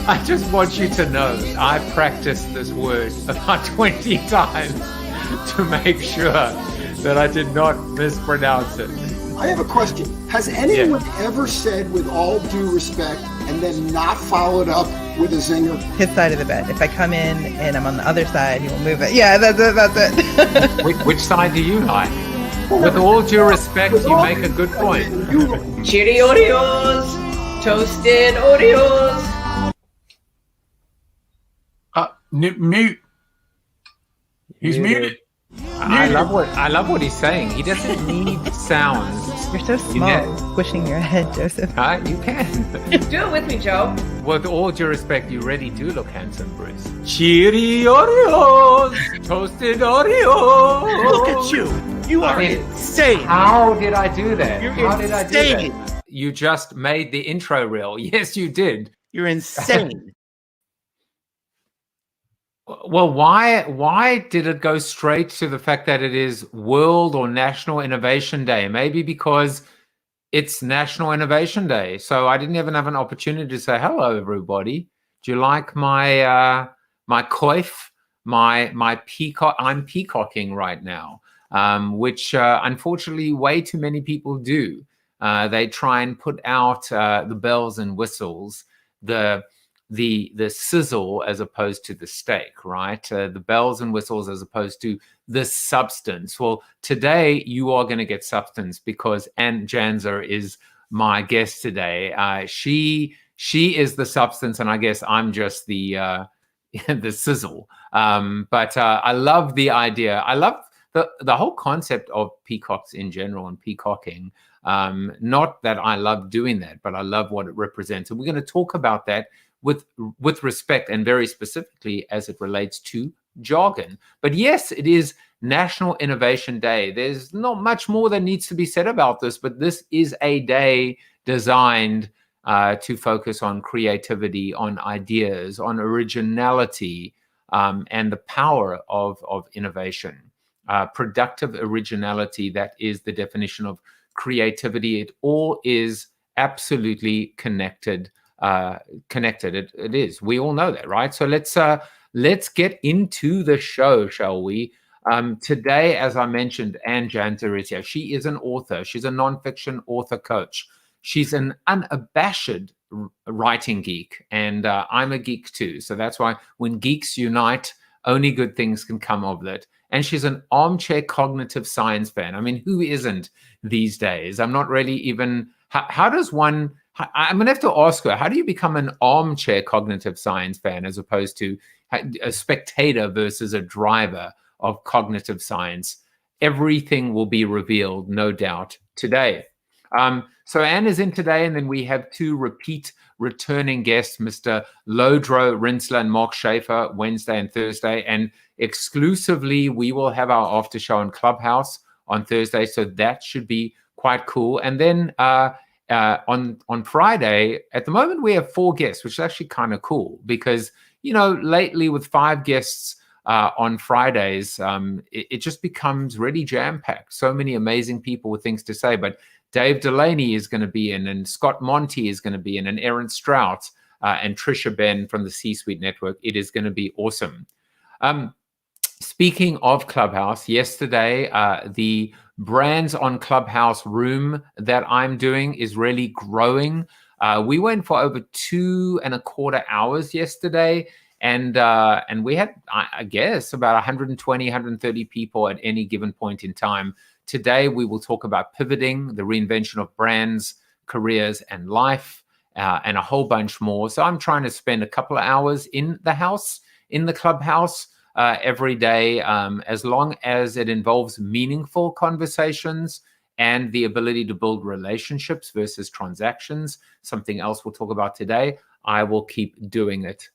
I just want you to know I practiced this word about 20 times to make sure that I did not mispronounce it. I have a question. Has anyone ever said with all due respect and then not followed up with a zinger? His side of the bed. If I come in and I'm on the other side, he will move it. Yeah, that's it. That's it. Which side do you like? With all due respect, you make a good point. Cheery Oreos! Toasted Oreos! Mute. He's muted. I love what he's saying. He doesn't need sounds. You're so small, squishing your head, Joseph. You can. Do it with me, Joe. With all due respect, you really do look handsome, Bruce. Cheery Oreos! Toasted Oreos! Look at you. You are insane. How did I do that? How did I do that? You just made the intro reel. Yes, you did. You're insane. Well, why did it go straight to the fact that it is World or National Innovation Day? Maybe because it's National Innovation Day. So I didn't even have an opportunity to say, hello, everybody. Do you like my my coif, my peacock? I'm peacocking right now, which unfortunately way too many people do. They try and put out the bells and whistles, the sizzle as opposed to the steak, right? The bells and whistles as opposed to the substance. Well, today you are going to get substance because Ann Janzer is my guest today. She is the substance, and I guess I'm just the the sizzle. But I love the idea. I love the whole concept of peacocks in general and peacocking. Not that I love doing that, but I love what it represents. And we're going to talk about that with respect and very specifically as it relates to jargon. But yes, it is National Innovation Day. There's not much more that needs to be said about this, but this is a day designed to focus on creativity, on ideas, on originality, and the power of innovation. Productive originality, that is the definition of creativity. It all is absolutely connected. It is. We all know that, right? So let's get into the show, shall we? Today, as I mentioned, Ann Janzer is here. She is an author. She's a nonfiction author coach. She's an unabashed writing geek, and I'm a geek too. So that's why when geeks unite, only good things can come of that. And she's an armchair cognitive science fan. I mean, who isn't these days? I'm not really even. How does one? I'm going to have to ask her, how do you become an armchair cognitive science fan as opposed to a spectator versus a driver of cognitive science? Everything will be revealed, no doubt, today. So Anne is in today, and then we have two returning guests, Mr. Lodro Rinsler and Mark Schaefer, Wednesday and Thursday. And exclusively, we will have our after show in Clubhouse on Thursday. So that should be quite cool. And then on Friday, at the moment, we have 4 guests, which is actually kind of cool because, you know, lately with 5 guests on Fridays, it just becomes really jam-packed. So many amazing people with things to say. But Dave Delaney is going to be in, and Scott Monty is going to be in, and Aaron Strout and Trisha Ben from the C-Suite Network. It is going to be awesome. Speaking of Clubhouse, yesterday, the Brands on Clubhouse room that I'm doing is really growing. We went for over 2.25 hours yesterday, and we had, I guess, about 120, 130 people at any given point in time. Today, we will talk about pivoting, the reinvention of brands, careers, and life, and a whole bunch more. So I'm trying to spend a couple of hours in the house, in the Clubhouse, every day, as long as it involves meaningful conversations and the ability to build relationships versus transactions, something else we'll talk about today. I will keep doing it.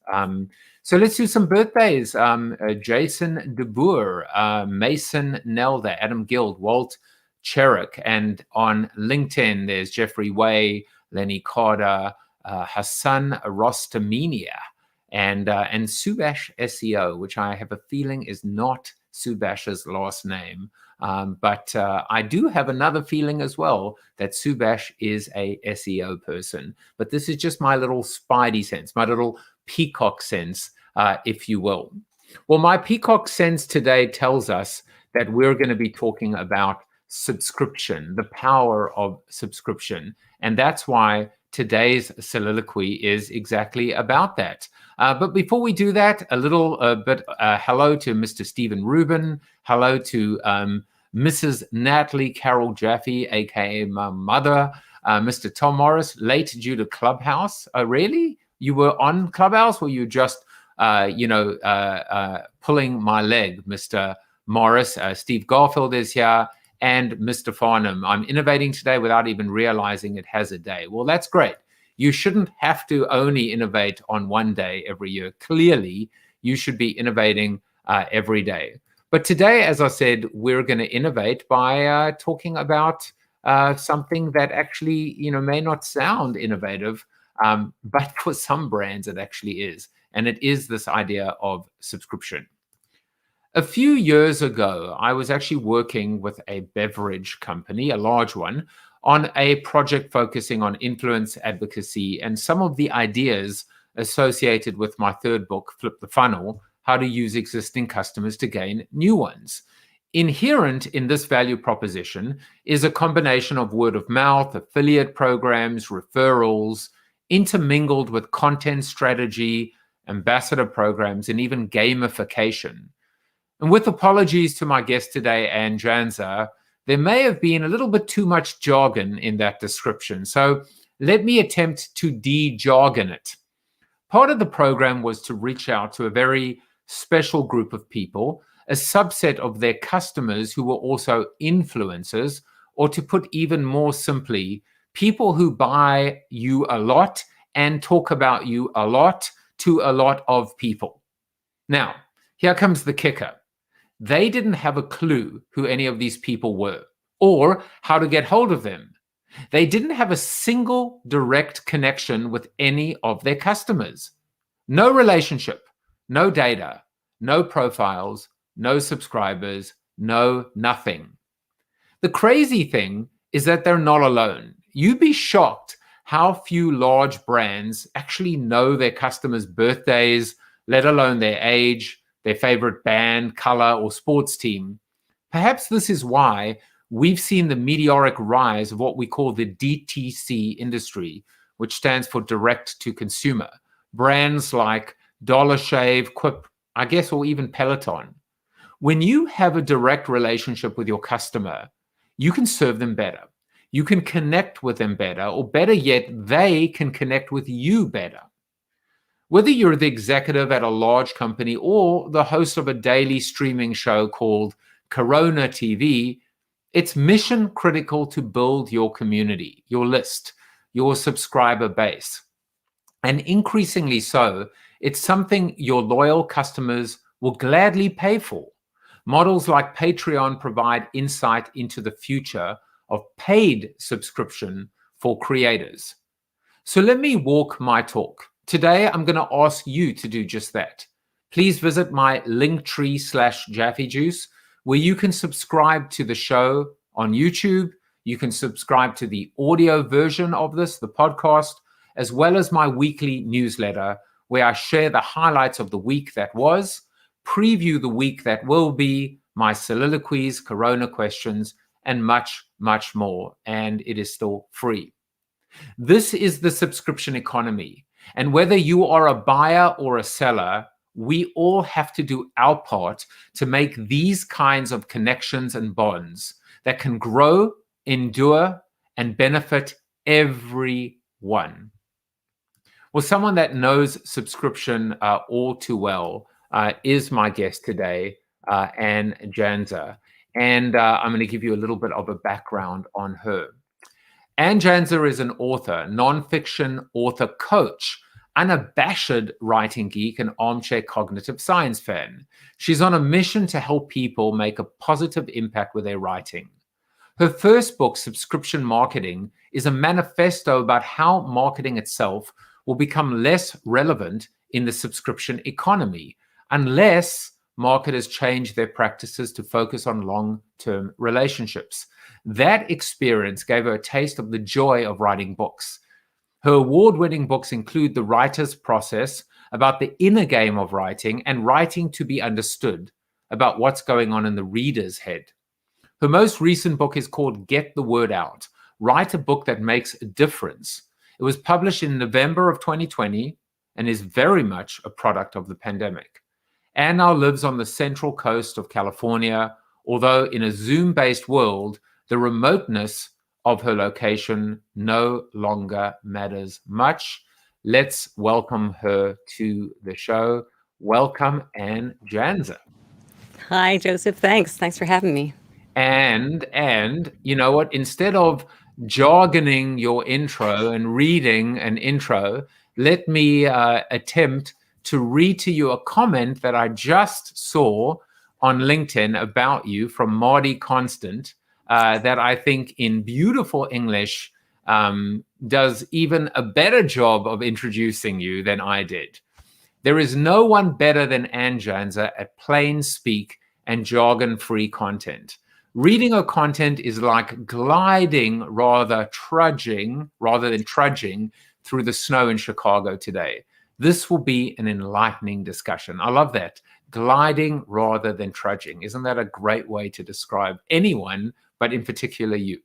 So let's do some birthdays. Jason DeBoer, Mason Nelda, Adam Guild, Walt Cherick, and on LinkedIn, there's Jeffrey Way, Lenny Carter, Hassan Rostamania, and Subash SEO, which I have a feeling is not Subash's last name. But I do have another feeling as well that Subash is a SEO person. But this is just my little spidey sense, my little peacock sense, if you will. Well, my peacock sense today tells us that we're going to be talking about subscription, the power of subscription. And that's why today's soliloquy is exactly about that. But before we do that, a little bit hello to Mr. Stephen Rubin. Hello to Mrs. Natalie Carol Jaffe, aka my mother. Mr. Tom Morris, late due to Clubhouse. Really? You were on Clubhouse, or you just, pulling my leg, Mr. Morris? Steve Garfield is here, and Mr. Farnham. I'm innovating today without even realizing it has a day. Well, that's great. You shouldn't have to only innovate on one day every year. Clearly, you should be innovating every day. But today, as I said, we're going to innovate by talking about something that actually, may not sound innovative, but for some brands, it actually is. And it is this idea of subscription. A few years ago, I was actually working with a beverage company, a large one, on a project focusing on influence advocacy and some of the ideas associated with my third book, Flip the Funnel, How to Use Existing Customers to Gain New Ones. Inherent in this value proposition is a combination of word of mouth, affiliate programs, referrals, intermingled with content strategy, ambassador programs, and even gamification. And with apologies to my guest today, Anne Janzer, there may have been a little bit too much jargon in that description. So let me attempt to de-jargon it. Part of the program was to reach out to a very special group of people, a subset of their customers who were also influencers, or to put even more simply, people who buy you a lot and talk about you a lot to a lot of people. Now, here comes the kicker. They didn't have a clue who any of these people were or how to get hold of them. They didn't have a single direct connection with any of their customers. No relationship, no data, no profiles, no subscribers, no nothing. The crazy thing is that they're not alone. You'd be shocked how few large brands actually know their customers' birthdays, let alone their age, their favorite band, color, or sports team. Perhaps this is why we've seen the meteoric rise of what we call the DTC industry, which stands for direct to consumer. Brands like Dollar Shave, Quip, I guess, or even Peloton. When you have a direct relationship with your customer, you can serve them better. You can connect with them better, or better yet, they can connect with you better. Whether you're the executive at a large company or the host of a daily streaming show called CoronaTV, it's mission critical to build your community, your list, your subscriber base. And increasingly so, it's something your loyal customers will gladly pay for. Models like Patreon provide insight into the future of paid subscription for creators. So let me walk my talk. Today, I'm going to ask you to do just that. Please visit my linktree/JaffeJuice, where you can subscribe to the show on YouTube. You can subscribe to the audio version of this, the podcast, as well as my weekly newsletter, where I share the highlights of the week that was, preview the week that will be, my soliloquies, Corona questions, and much, much more. And it is still free. This is the subscription economy. And whether you are a buyer or a seller, we all have to do our part to make these kinds of connections and bonds that can grow, endure, and benefit everyone. Well, someone that knows subscription all too well is my guest today, Anne Janzer. And I'm going to give you a little bit of a background on her. Anne Janzer is an author, nonfiction author coach, unabashed writing geek, and armchair cognitive science fan. She's on a mission to help people make a positive impact with their writing. Her first book, Subscription Marketing, is a manifesto about how marketing itself will become less relevant in the subscription economy unless marketers changed their practices to focus on long-term relationships. That experience gave her a taste of the joy of writing books. Her award-winning books include The Writer's Process, about the inner game of writing and writing to be understood, about what's going on in the reader's head. Her most recent book is called Get the Word Out, Write a Book That Makes a Difference. It was published in November of 2020 and is very much a product of the pandemic. Anne now lives on the central coast of California, although in a Zoom-based world, the remoteness of her location no longer matters much. Let's welcome her to the show. Welcome, Anne Janzer. Hi, Joseph. Thanks for having me. And you know what? Instead of jargoning your intro and reading an intro, let me attempt to read to you a comment that I just saw on LinkedIn about you from Marty Constant that I think in beautiful English does even a better job of introducing you than I did. There is no one better than Anne Janzer at plain speak and jargon-free content. Reading her content is like gliding rather than trudging through the snow in Chicago today. This will be an enlightening discussion. I love that. Gliding rather than trudging. Isn't that a great way to describe anyone, but in particular you?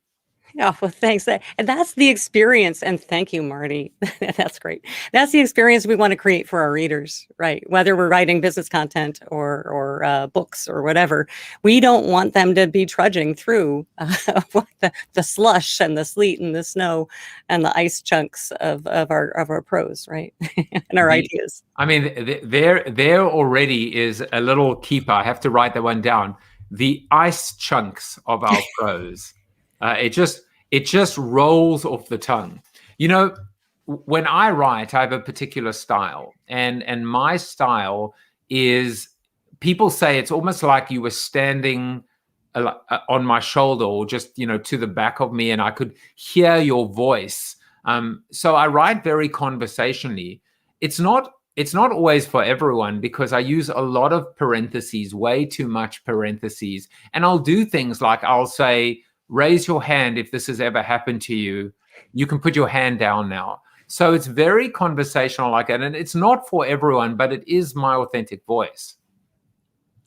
Oh, well, thanks. And that's the experience. And thank you, Marty. That's great. That's the experience we want to create for our readers, right? Whether we're writing business content or books or whatever, we don't want them to be trudging through the slush and the sleet and the snow and the ice chunks of our prose, right? And our ideas. I mean, there already is a little keeper. I have to write that one down. The ice chunks of our prose. It just rolls off the tongue. You know, when I write, I have a particular style, and my style is, people say it's almost like you were standing on my shoulder or just, you know, to the back of me and I could hear your voice. So I write very conversationally. It's not always for everyone because I use a lot of parentheses, way too much parentheses. And I'll do things like I'll say, raise your hand if this has ever happened to you. You can put your hand down now. So it's very conversational like that. And it's not for everyone, but it is my authentic voice.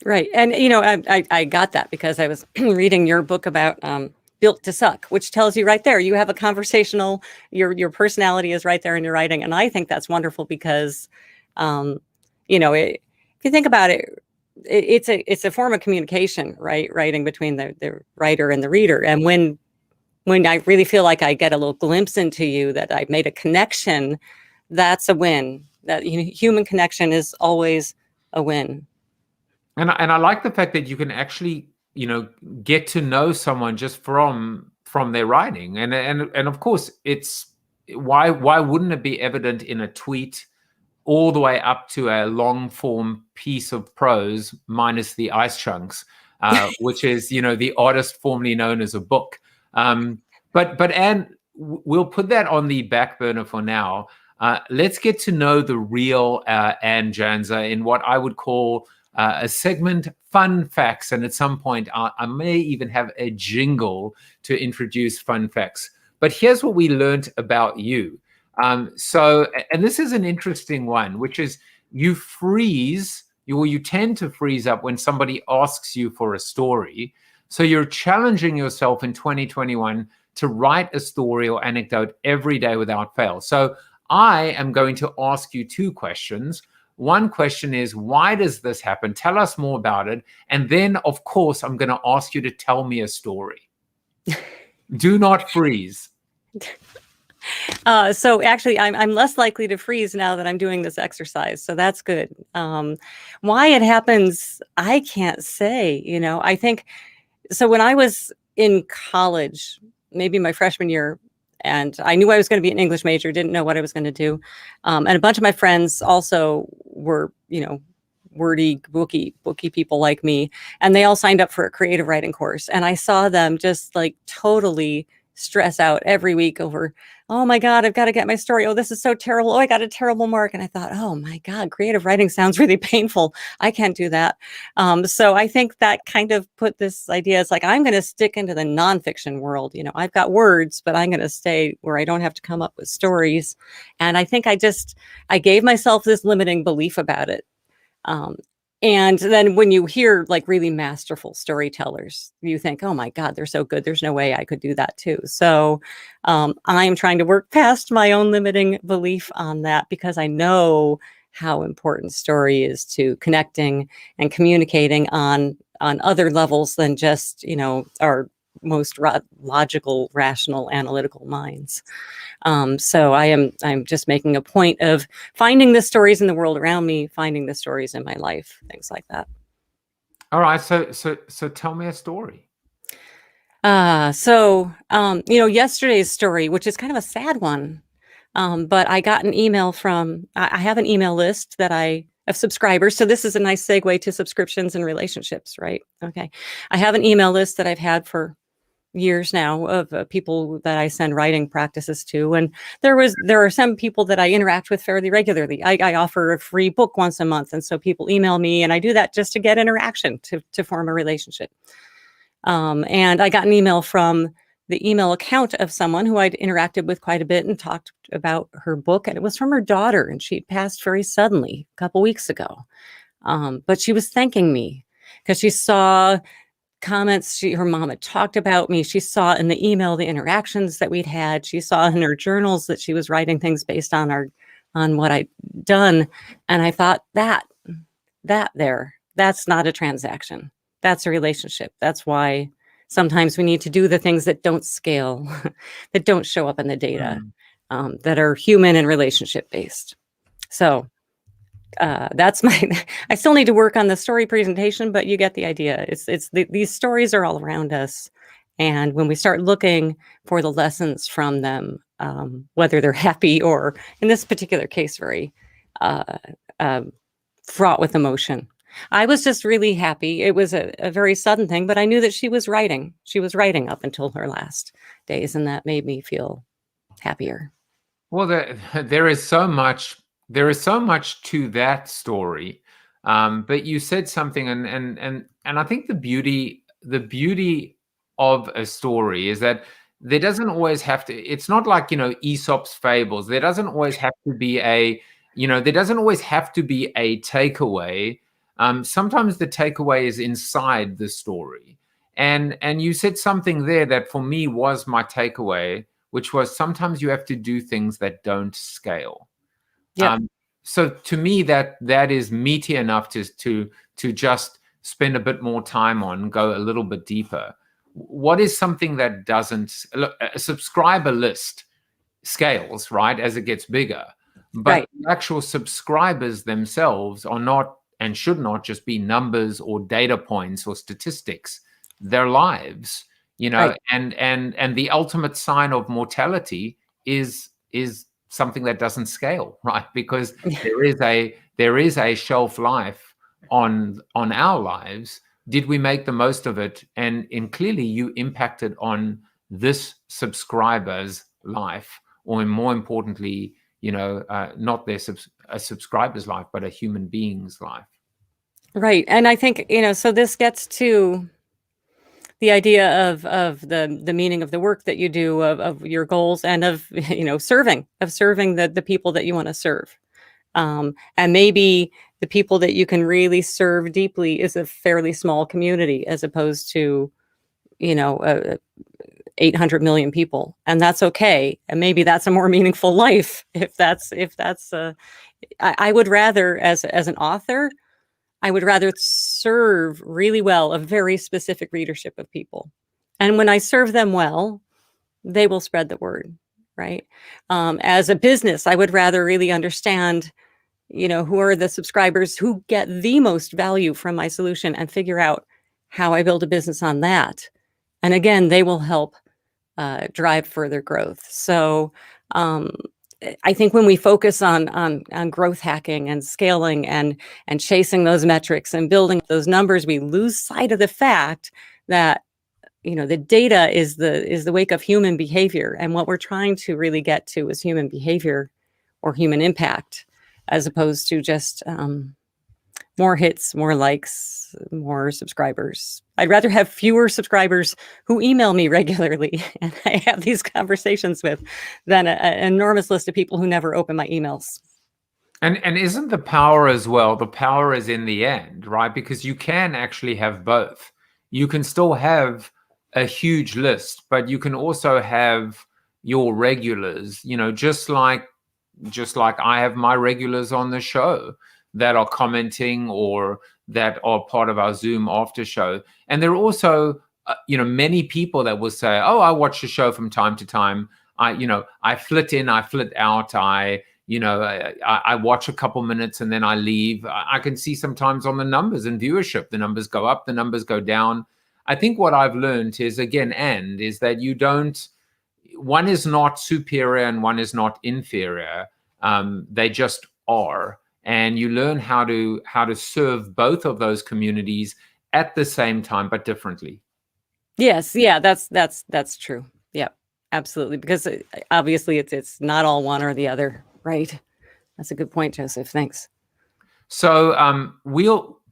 Right. And, you know, I got that because I was reading your book about Built to Suck, which tells you right there, you have a conversational, your personality is right there in your writing. And I think that's wonderful because, you know, if you think about it, it's a form of communication, right? Writing between the writer and the reader. And when I really feel like I get a little glimpse into you, that I've made a connection, that's a win. That, you know, human connection is always a win. And I like the fact that you can actually, you know, get to know someone just from their writing. And of course, it's why wouldn't it be evident in a tweet all the way up to a long form piece of prose minus the ice chunks, which is, you know, the artist formerly known as a book. But Anne, we'll put that on the back burner for now. Let's get to know the real Anne Janzer in what I would call a segment, Fun Facts. And at some point, I may even have a jingle to introduce Fun Facts. But here's what we learned about you. So, and this is an interesting one, which is you tend to freeze up when somebody asks you for a story. So you're challenging yourself in 2021 to write a story or anecdote every day without fail. So I am going to ask you two questions. One question is, why does this happen? Tell us more about it. And then, of course, I'm going to ask you to tell me a story. Do not freeze. So actually, I'm less likely to freeze now that I'm doing this exercise. So that's good. Why it happens, I can't say. You know, I think, so when I was in college, maybe my freshman year, and I knew I was going to be an English major, didn't know what I was going to do. And a bunch of my friends also were, you know, wordy, booky people like me. And they all signed up for a creative writing course. And I saw them just like totally stress out every week over, oh my God, I've got to get my story. Oh, this is so terrible. Oh, I got a terrible mark. And I thought, oh my God, creative writing sounds really painful. I can't do that. So I think that kind of put this idea, it's like, I'm going to stick into the nonfiction world. You know, I've got words, but I'm going to stay where I don't have to come up with stories. And I think I gave myself this limiting belief about it. And then when you hear like really masterful storytellers, you think, oh my God, they're so good. There's no way I could do that too. So I'm trying to work past my own limiting belief on that, because I know how important story is to connecting and communicating on other levels than just, you know, our most logical, rational, analytical minds. So I'm just making a point of finding the stories in the world around me, finding the stories in my life, things like that. All right. So tell me a story. You know, yesterday's story, which is kind of a sad one, but I got an email from, I have an email list of subscribers. So this is a nice segue to subscriptions and relationships, right? Okay. I have an email list that I've had for years now of people that I send writing practices to. And there are some people that I interact with fairly regularly. I offer a free book once a month. And so people email me, and I do that just to get interaction, to form a relationship. And I got an email from the email account of someone who I'd interacted with quite a bit and talked about her book. And it was from her daughter, and she passed very suddenly a couple weeks ago. But she was thanking me because she saw comments her mom had talked about me. She saw in the email the interactions that we'd had. She saw in her journals that she was writing things based on what I'd done. And I thought, that's not a transaction. That's a relationship. That's why sometimes we need to do the things that don't scale, that don't show up in the data, that are human and relationship based. So that's I still need to work on the story presentation, but you get the idea. These stories are all around us. And when we start looking for the lessons from them, whether they're happy or, in this particular case, very fraught with emotion. I was just really happy. It was a very sudden thing, but I knew that she was writing. She was writing up until her last days, and that made me feel happier. Well, there is so much to that story, but you said something, and I think the beauty of a story is that there doesn't always have to. It's not like, you know, Aesop's fables. There doesn't always have to be a takeaway. Sometimes the takeaway is inside the story, and you said something there that for me was my takeaway, which was sometimes you have to do things that don't scale. Yeah. So to me, that is meaty enough to just spend a bit more time on, go a little bit deeper. What is something that doesn't? Look, a subscriber list scales, right, as it gets bigger, but right. The actual subscribers themselves are not and should not just be numbers or data points or statistics. Their lives, you know, right. and the ultimate sign of mortality is something that doesn't scale, right? Because there is a shelf life on our lives. Did we make the most of it? And clearly you impacted on this subscriber's life, or more importantly, you know, not a subscriber's life, but a human being's life. Right. And I think, you know, so this gets to the idea of the meaning of the work that you do, of your goals, and of, you know, serving the people that you want to serve. And maybe the people that you can really serve deeply is a fairly small community, as opposed to, you know, 800 million people, and that's okay. And maybe that's a more meaningful life. I would rather, as an author, I would rather serve really well a very specific readership of people. And when I serve them well, they will spread the word, right? As a business, I would rather really understand, you know, who are the subscribers who get the most value from my solution, and figure out how I build a business on that. And again, they will help drive further growth. So I think when we focus on growth hacking and scaling and chasing those metrics and building those numbers, we lose sight of the fact that the data is the wake of human behavior, and what we're trying to really get to is human behavior or human impact, as opposed to just more hits, more likes, more subscribers. I'd rather have fewer subscribers who email me regularly and I have these conversations with than an enormous list of people who never open my emails. And isn't the power as well? The power is in the end, right? Because you can actually have both. You can still have a huge list, but you can also have your regulars, just like I have my regulars on the show that are commenting or that are part of our Zoom after show. And there are also, many people that will say, oh, I watch the show from time to time. I flit in, I flit out. I watch a couple minutes and then I leave. I can see sometimes on the numbers and viewership, the numbers go up, the numbers go down. I think what I've learned is, again, is that one is not superior and one is not inferior. They just are. And you learn how to serve both of those communities at the same time, but differently. Yes. Yeah, that's true. Yeah, absolutely. Because obviously it's not all one or the other. Right. That's a good point, Joseph. Thanks. So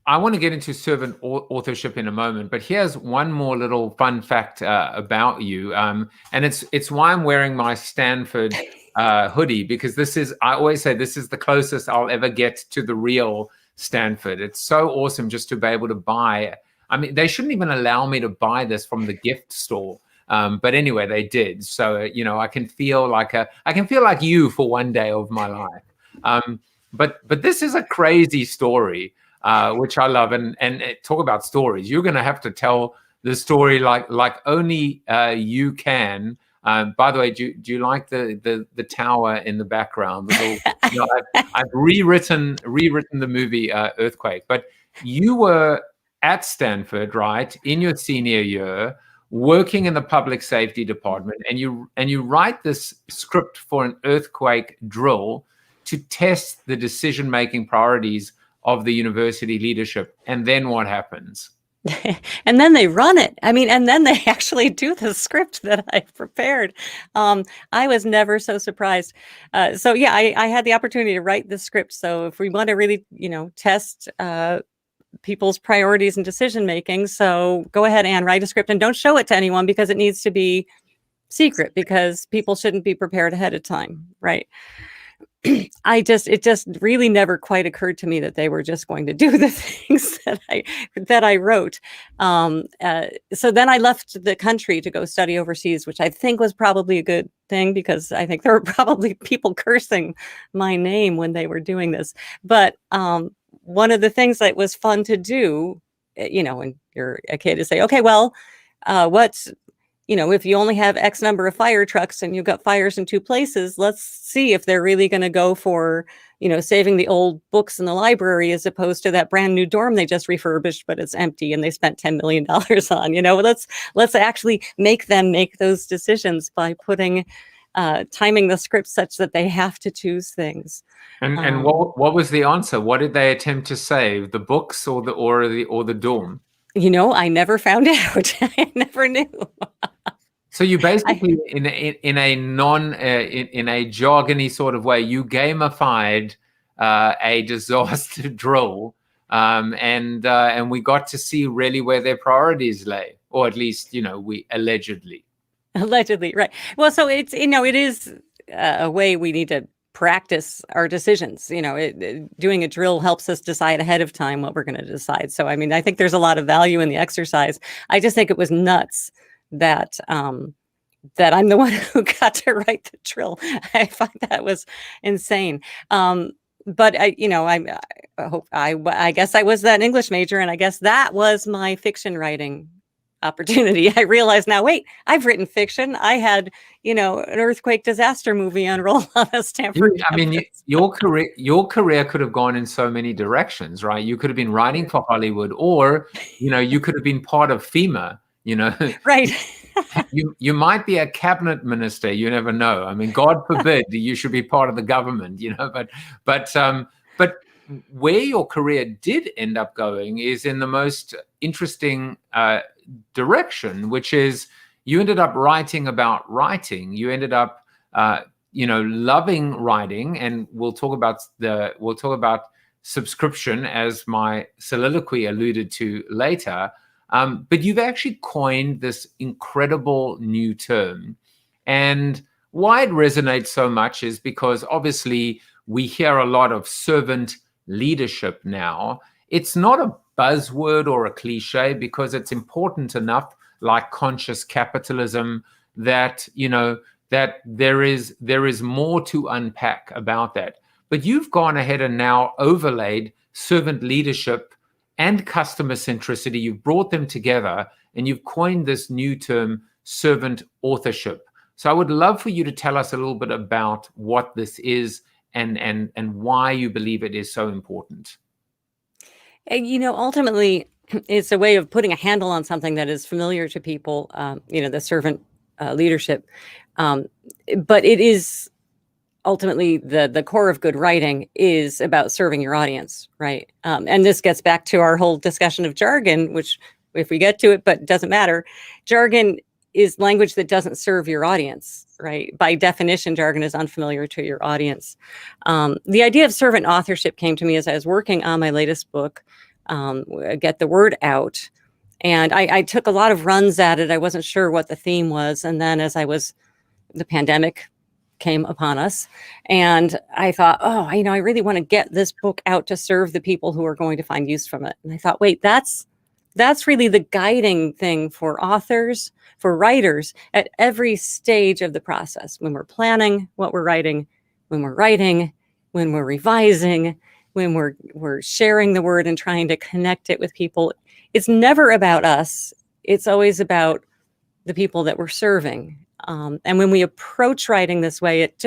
I want to get into servant authorship in a moment, but here's one more little fun fact about you. And it's why I'm wearing my Stanford hoodie, because I always say this is the closest I'll ever get to the real Stanford. It's so awesome just to be able to buy. I mean, they shouldn't even allow me to buy this from the gift store. But anyway, they did. So, I can feel like you for one day of my life. But this is a crazy story, which I love. And talk about stories. You're going to have to tell the story like only you can. By the way, do you like the tower in the background? I've rewritten the movie Earthquake. But you were at Stanford, right, in your senior year, working in the public safety department, and you write this script for an earthquake drill to test the decision-making priorities of the university leadership. And then what happens? And then they run it. I mean, and then they actually do the script that I prepared. I was never so surprised. So yeah, I had the opportunity to write the script. So if we want to really, test people's priorities and decision making, so go ahead and write a script and don't show it to anyone, because it needs to be secret, because people shouldn't be prepared ahead of time, right? It just really never quite occurred to me that they were just going to do the things that I wrote. So then I left the country to go study overseas, which I think was probably a good thing, because I think there were probably people cursing my name when they were doing this. But one of the things that was fun to do, when you're a kid, is say, okay, well, if you only have X number of fire trucks and you've got fires in two places, let's see if they're really going to go for, saving the old books in the library, as opposed to that brand new dorm they just refurbished, but it's empty and they spent $10 million on. Let's actually make them make those decisions by timing the script such that they have to choose things. And what was the answer? What did they attempt to save? The books or the dorm? I never found out. I never knew. So you basically, in a jargony sort of way, you gamified a disaster drill, and we got to see really where their priorities lay, or at least we allegedly, right? Well, so it's it is a way we need to practice our decisions. Doing a drill helps us decide ahead of time what we're going to decide. So, I mean, I think there's a lot of value in the exercise. I just think it was nuts that I'm the one who got to write the drill. I find that was insane. But I guess I was that English major, and I guess that was my fiction writing opportunity. I realize now, wait, I've written fiction. I had, an earthquake disaster movie unroll on a Stanford campus. Your career could have gone in so many directions, right? You could have been writing for Hollywood, or, you could have been part of FEMA, Right. you might be a cabinet minister. You never know. I mean, God forbid you should be part of the government, but where your career did end up going is in the most interesting direction, which is you ended up writing about writing. You ended up, loving writing, and we'll talk about subscription as my soliloquy alluded to later. But you've actually coined this incredible new term, and why it resonates so much is because obviously we hear a lot of servant leadership now. It's not a buzzword or a cliche because it's important enough, like conscious capitalism, that that there is more to unpack about that. But you've gone ahead and now overlaid servant leadership and customer centricity. You've brought them together and you've coined this new term, servant authorship. So I would love for you to tell us a little bit about what this is and why you believe it is so important. Ultimately, it's a way of putting a handle on something that is familiar to people, the servant leadership. But it is ultimately the core of good writing is about serving your audience, right? And this gets back to our whole discussion of jargon, which if we get to it, but it doesn't matter. Jargon is language that doesn't serve your audience, right? By definition, jargon is unfamiliar to your audience. The idea of servant authorship came to me as I was working on my latest book, Get the Word Out. And I took a lot of runs at it. I wasn't sure what the theme was. And then the pandemic came upon us, and I thought, I really want to get this book out to serve the people who are going to find use from it. And I thought, wait, that's really the guiding thing for authors, for writers at every stage of the process. When we're planning what we're writing, when we're writing, when we're revising, when we're sharing the word and trying to connect it with people. It's never about us. It's always about the people that we're serving. And when we approach writing this way, it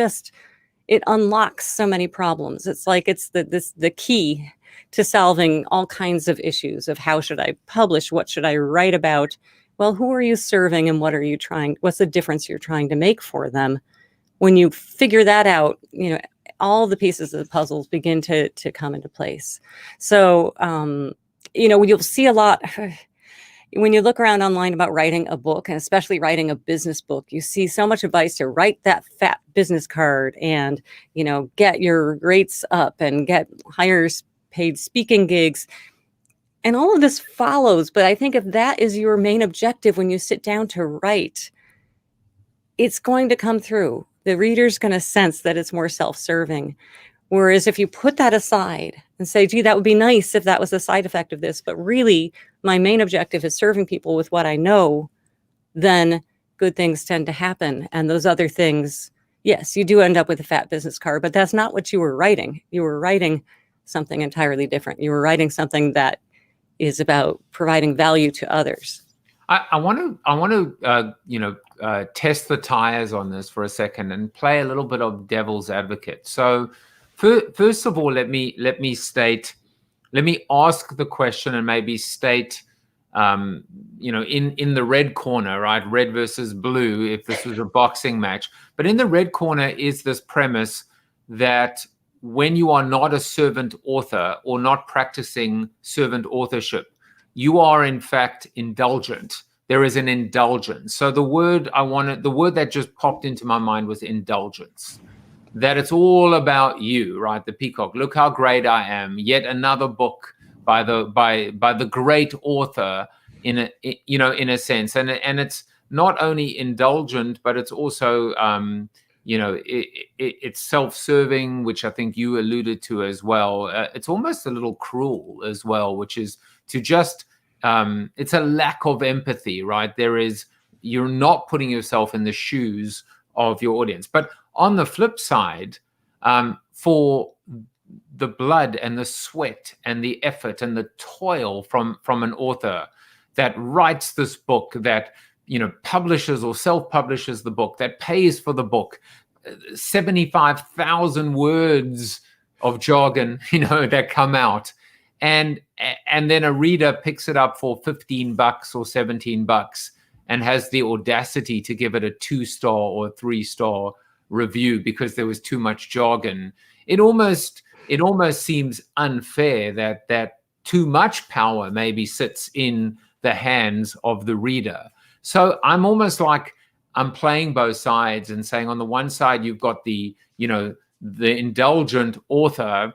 unlocks so many problems. It's like it's the key to solving all kinds of issues of how should I publish? What should I write about? Well, who are you serving and what's the difference you're trying to make for them? When you figure that out, all the pieces of the puzzles begin to come into place. So, you'll see a lot when you look around online about writing a book, and especially writing a business book. You see so much advice to write that fat business card and, get your rates up and get higher paid speaking gigs. And all of this follows. But I think if that is your main objective when you sit down to write, it's going to come through. The reader's going to sense that it's more self-serving. Whereas if you put that aside and say, gee, that would be nice if that was the side effect of this, but really my main objective is serving people with what I know, then good things tend to happen. And those other things, yes, you do end up with a fat business card, but that's not what you were writing. You were writing something entirely different. You were writing something that is about providing value to others. I want to test the tires on this for a second and play a little bit of devil's advocate. So first of all, let me ask the question and maybe state, in the red corner, right? Red versus blue, if this was a boxing match. But in the red corner is this premise that when you are not a servant author or not practicing servant authorship, you are in fact indulgent. There is an indulgence. So the word that just popped into my mind was indulgence. That it's all about you, right? The peacock. Look how great I am. Yet another book by the great author in a sense. And it's not only indulgent, but it's also it's self-serving, which I think you alluded to as well. It's almost a little cruel as well, which is to just it's a lack of empathy, right? You're not putting yourself in the shoes of your audience. But on the flip side, for the blood and the sweat and the effort and the toil from an author that writes this book, that publishes or self-publishes the book, that pays for the book, 75,000 words of jargon, that come out, and then a reader picks it up for $15 or $17 and has the audacity to give it a 2-star or 3-star review because there was too much jargon. It almost seems unfair that too much power maybe sits in the hands of the reader. So I'm almost like I'm playing both sides and saying, on the one side, you've got the, the indulgent author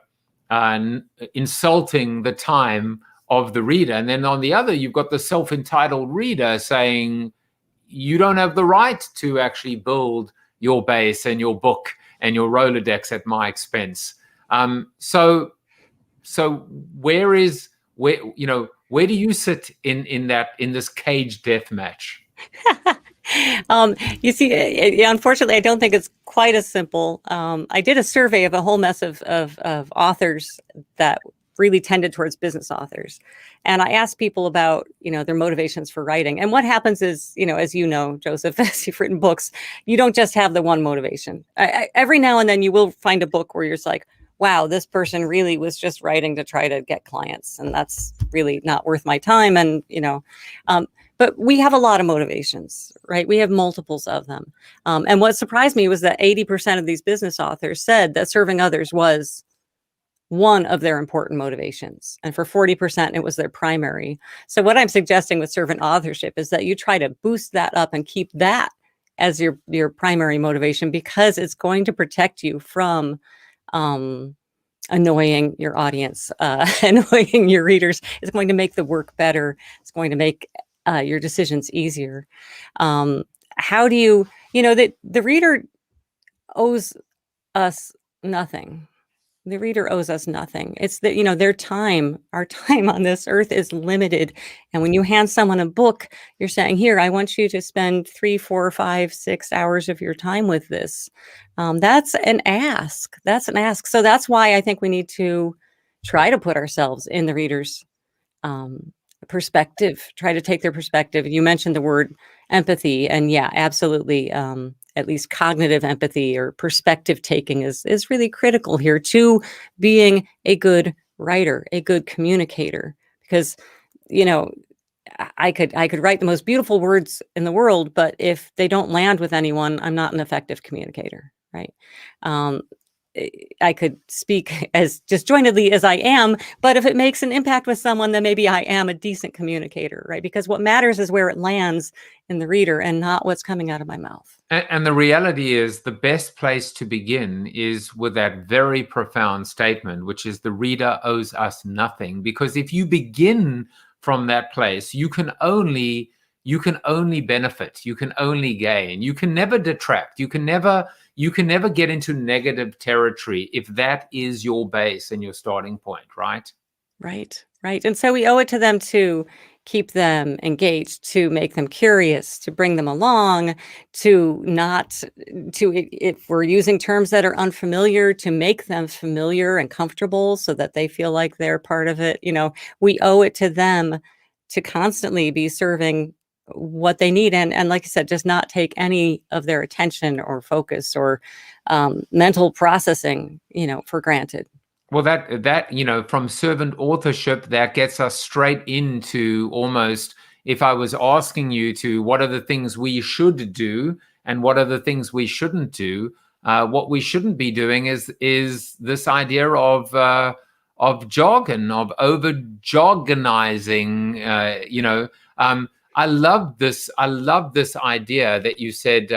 insulting the time of the reader. And then on the other, you've got the self-entitled reader saying, you don't have the right to actually build your base and your book and your Rolodex at my expense. So where do you sit in this cage death match? You see, unfortunately, I don't think it's quite as simple. I did a survey of a whole mess of authors that really tended towards business authors. And I asked people about, their motivations for writing. And what happens is, as you know, Joseph, as you've written books, you don't just have the one motivation. Every now and then you will find a book where you're just like, wow, this person really was just writing to try to get clients. And that's really not worth my time. And, but we have a lot of motivations, right? We have multiples of them. And what surprised me was that 80% of these business authors said that serving others was one of their important motivations. And for 40%, it was their primary. So what I'm suggesting with servant authorship is that you try to boost that up and keep that as your primary motivation, because it's going to protect you from annoying your audience, annoying your readers. It's going to make the work better. It's going to make your decisions easier. How do you, the reader owes us nothing. The reader owes us nothing. It's that, their time, our time on this earth is limited. And when you hand someone a book, you're saying, here, I want you to spend 3, 4, 5, 6 hours of your time with this. That's an ask. That's an ask. So that's why I think we need to try to put ourselves in the reader's perspective, try to take their perspective. You mentioned the word empathy, and yeah, absolutely. At least cognitive empathy or perspective taking is really critical here to being a good writer, a good communicator. Because, I could write the most beautiful words in the world, but if they don't land with anyone, I'm not an effective communicator, right? I could speak as disjointedly as I am, but if it makes an impact with someone, then maybe I am a decent communicator, right? Because what matters is where it lands in the reader and not what's coming out of my mouth. And the reality is, the best place to begin is with that very profound statement, which is the reader owes us nothing. Because if you begin from that place, you can only benefit, you can only gain, you can never detract, you can never get into negative territory if that is your base and your starting point, right? Right. And so we owe it to them to keep them engaged, to make them curious, to bring them along, if we're using terms that are unfamiliar, to make them familiar and comfortable so that they feel like they're part of it. We owe it to them to constantly be serving what they need, and like I said, just not take any of their attention or focus or mental processing, for granted. Well, that from servant authorship, that gets us straight into almost, if I was asking you to, what are the things we should do and what are the things we shouldn't do? What we shouldn't be doing is this idea of jargon, of over jargonizing. I love this idea that you said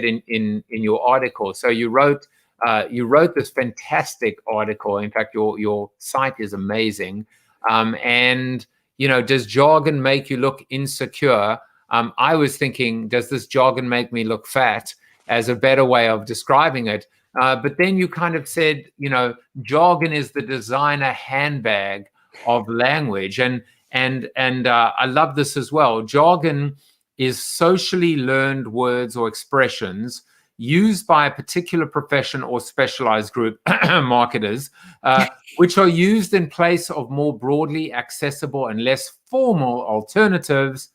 in your article. So you wrote this fantastic article. In fact, your site is amazing. And does jargon make you look insecure? I was thinking, does this jargon make me look fat, as a better way of describing it? But then you kind of said, jargon is the designer handbag of language, and I love this as well. Jargon is socially learned words or expressions used by a particular profession or specialized group, marketers, which are used in place of more broadly accessible and less formal alternatives.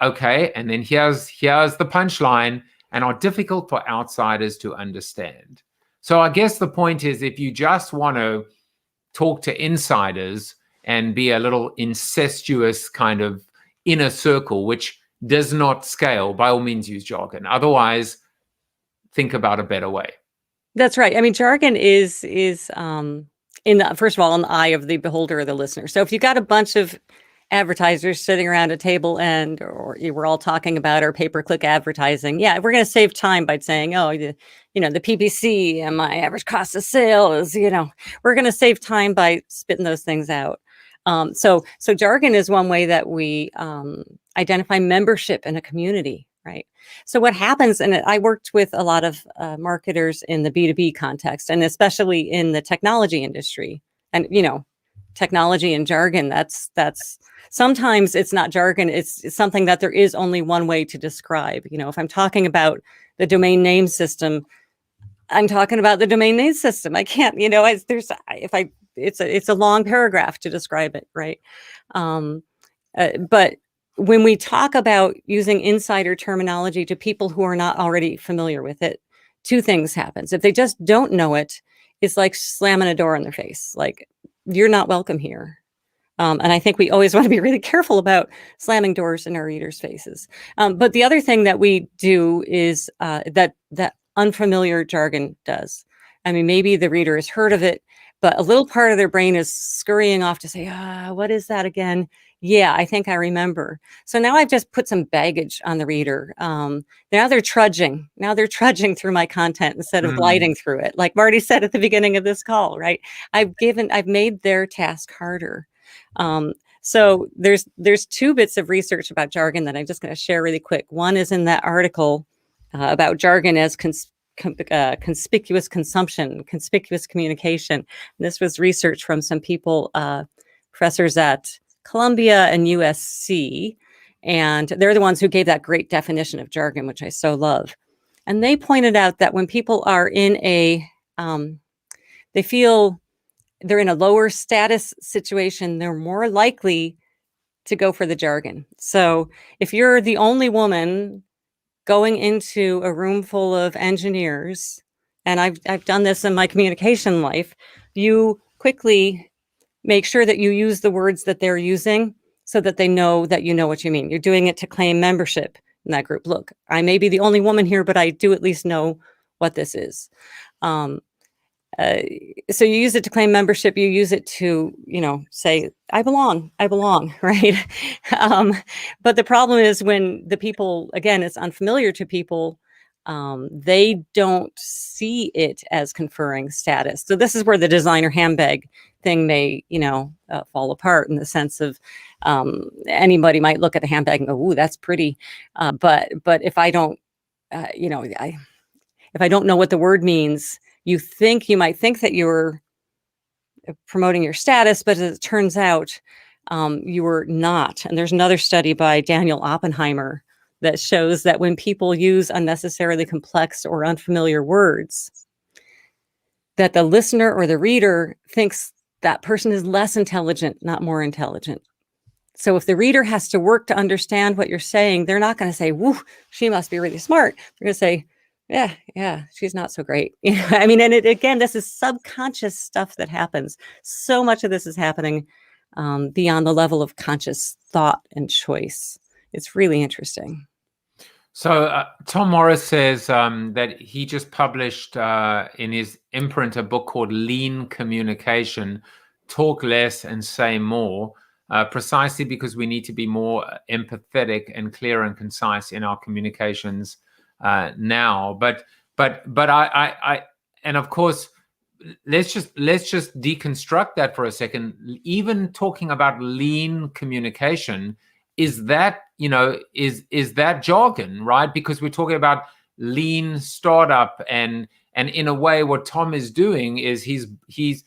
Okay, and then here's the punchline, and are difficult for outsiders to understand. So I guess the point is, if you just want to talk to insiders and be a little incestuous kind of inner circle, which does not scale, by all means use jargon. Otherwise, think about a better way. That's right. I mean, jargon is first of all, in the eye of the beholder or the listener. So if you got a bunch of advertisers sitting around a table and or we're all talking about our pay-per-click advertising. Yeah, we're going to save time by saying, oh, the PPC and my average cost of sale is, we're going to save time by spitting those things out. So jargon is one way that we identify membership in a community, right? So what happens, and I worked with a lot of marketers in the B2B context, and especially in the technology industry. And, technology and jargon, that's sometimes it's not jargon, it's something that there is only one way to describe. If I'm talking about the domain name system, I'm talking about the domain name system. I can't, it's a long paragraph to describe it, right? But when we talk about using insider terminology to people who are not already familiar with it, two things happens. If they just don't know it, it's like slamming a door in their face. Like, you're not welcome here. And I think we always want to be really careful about slamming doors in our readers' faces. But the other thing that we do is that unfamiliar jargon does. I mean, maybe the reader has heard of it, but a little part of their brain is scurrying off to say, what is that again? Yeah, I think I remember. So now I've just put some baggage on the reader. Now they're trudging. Now they're trudging through my content instead of gliding through it. Like Marty said at the beginning of this call, right? I've made their task harder. So there's two bits of research about jargon that I'm just going to share really quick. One is in that article about jargon as conspicuous consumption, conspicuous communication. And this was research from some people, professors at Columbia and USC, and they're the ones who gave that great definition of jargon, which I so love. And they pointed out that when people are in they feel they're in a lower status situation, they're more likely to go for the jargon. So if you're the only woman going into a room full of engineers, and I've done this in my communication life, you quickly make sure that you use the words that they're using so that they know that you know what you mean. You're doing it to claim membership in that group. Look, I may be the only woman here, but I do at least know what this is. So you use it to claim membership. You use it to, say, I belong, right? But the problem is when the people, again, it's unfamiliar to people, they don't see it as conferring status. So this is where the designer handbag thing may, fall apart in the sense of anybody might look at a handbag and go, "Ooh, that's pretty," but if I don't, if I don't know what the word means, you might think that you're promoting your status, but as it turns out, you were not. And there's another study by Daniel Oppenheimer that shows that when people use unnecessarily complex or unfamiliar words, that the listener or the reader thinks that person is less intelligent, not more intelligent. So if the reader has to work to understand what you're saying, they're not going to say, "Woo, she must be really smart." They're going to say, yeah, she's not so great. I mean, and again, this is subconscious stuff that happens. So much of this is happening beyond the level of conscious thought and choice. It's really interesting. So Tom Morris says that he just published in his imprint a book called Lean Communication, Talk Less and Say More, precisely because we need to be more empathetic and clear and concise in our communications now. But I and of course, let's just deconstruct that for a second. Even talking about lean communication, is that is that jargon, right? Because we're talking about lean startup, and in a way what Tom is doing is he's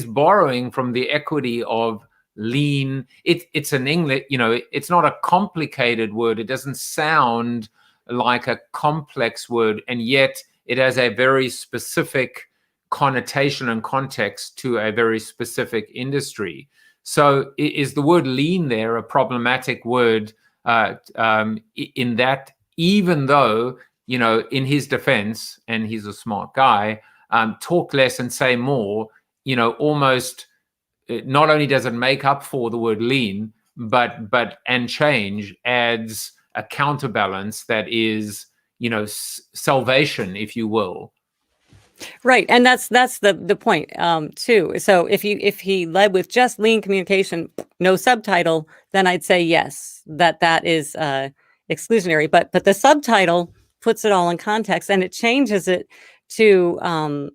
borrowing from the equity of lean. It's an English, it's not a complicated word. It doesn't sound like a complex word, and yet it has a very specific connotation and context to a very specific industry. So is the word lean there a problematic word in that, even though, in his defense, and he's a smart guy, talk less and say more, almost not only does it make up for the word lean, but change adds a counterbalance that is, salvation, if you will. Right, and that's the point too. So if he led with just lean communication, no subtitle, then I'd say yes, that is exclusionary. But the subtitle puts it all in context, and it changes it to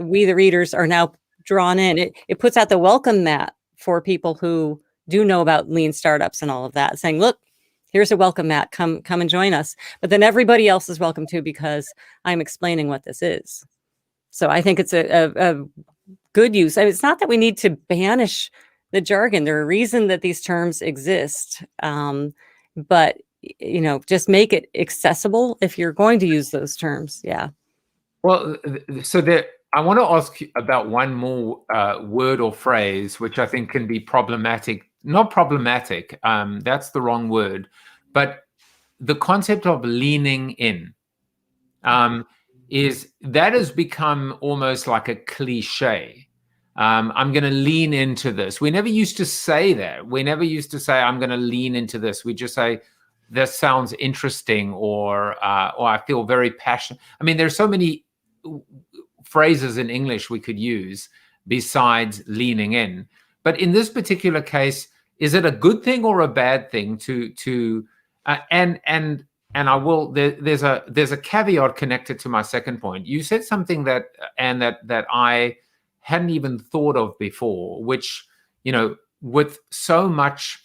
we the readers are now drawn in. It puts out the welcome mat for people who do know about lean startups and all of that, saying, look, here's a welcome mat, come and join us. But then everybody else is welcome too, because I'm explaining what this is. So I think it's a good use. I mean, it's not that we need to banish the jargon. There's a reason that these terms exist. But, just make it accessible if you're going to use those terms. Yeah. Well, so I want to ask you about one more word or phrase, which I think can be problematic. Not problematic, that's the wrong word, but the concept of leaning in. That has become almost like a cliche. I'm going to lean into this. We never used to say that. We never used to say, I'm going to lean into this. We just say, this sounds interesting, or I feel very passionate. I mean, there's so many phrases in English we could use besides leaning in. But in this particular case, is it a good thing or a bad thing and I will. There's a caveat connected to my second point. You said something that I hadn't even thought of before, which, with so much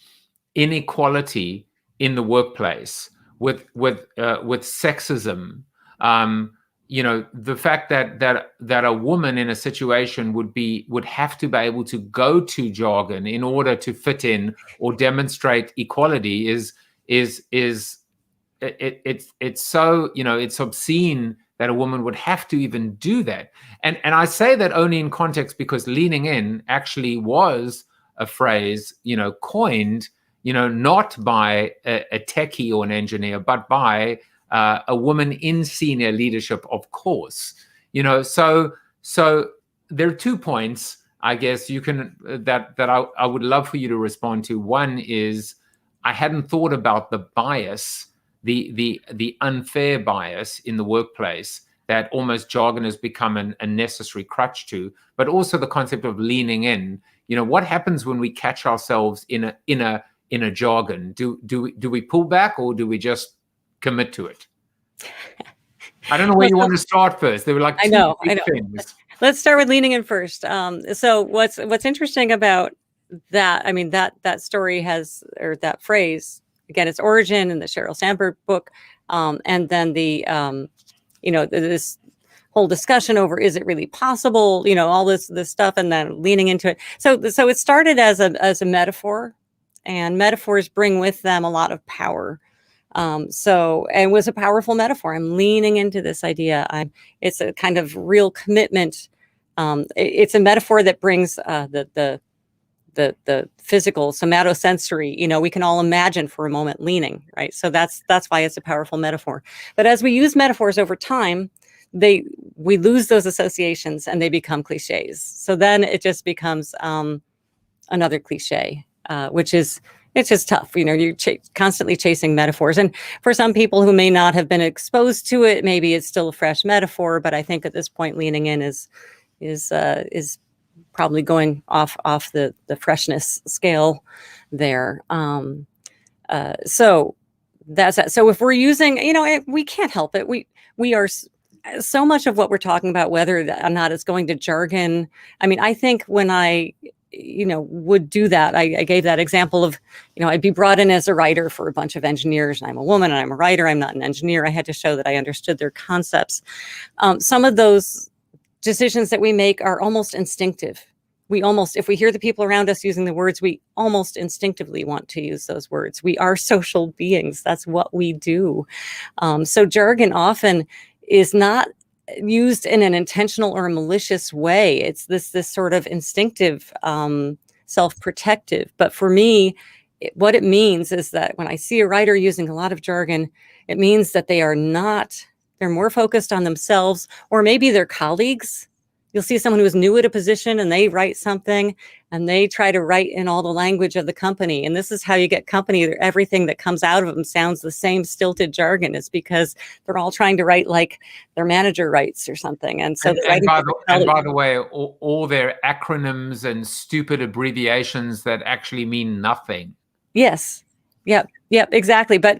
inequality in the workplace, with sexism, the fact that a woman in a situation would have to be able to go to jargon in order to fit in or demonstrate equality is it's so, it's obscene that a woman would have to even do that. And I say that only in context because leaning in actually was a phrase, coined, not by a techie or an engineer, but by a woman in senior leadership, of course. So there are 2 points, I guess, you can that I would love for you to respond to. One is, I hadn't thought about the bias, the unfair bias in the workplace that almost jargon has become a necessary crutch to, but also the concept of leaning in. What happens when we catch ourselves in a jargon? Do we pull back, or do we just commit to it? I don't know where you want to start first. There were like two big things. Let's start with leaning in first. So what's interesting about that? I mean, that story has, or that phrase, again, its origin in the Sheryl Sandberg book, and then this whole discussion over, is it really possible? All this stuff, and then leaning into it. So it started as a metaphor, and metaphors bring with them a lot of power. So it was a powerful metaphor. I'm leaning into this idea. It's a kind of real commitment. It's a metaphor that brings the physical somatosensory, we can all imagine for a moment leaning, right? So that's why it's a powerful metaphor. But as we use metaphors over time, we lose those associations and they become cliches. So then it just becomes another cliche, it's just tough. You're constantly chasing metaphors. And for some people who may not have been exposed to it, maybe it's still a fresh metaphor. But I think at this point, leaning in is probably going off the freshness scale there. So that's that. So if we're using, we can't help it. We are so much of what we're talking about, whether or not it's going to jargon. I mean, I think when I would do that, I gave that example of, I'd be brought in as a writer for a bunch of engineers, and I'm a woman and I'm a writer. I'm not an engineer. I had to show that I understood their concepts. Some of those decisions that we make are almost instinctive. If we hear the people around us using the words, we almost instinctively want to use those words. We are social beings. That's what we do. So jargon often is not used in an intentional or malicious way. It's this sort of instinctive, self-protective. But for me, what it means is that when I see a writer using a lot of jargon, it means that they're more focused on themselves, or maybe their colleagues. You'll see someone who is new at a position and they write something and they try to write in all the language of the company. And this is how you get company. Everything that comes out of them sounds the same stilted jargon. It's because they're all trying to write like their manager writes or something. And so and by the way, all their acronyms and stupid abbreviations that actually mean nothing. Yes. Yep. Exactly. But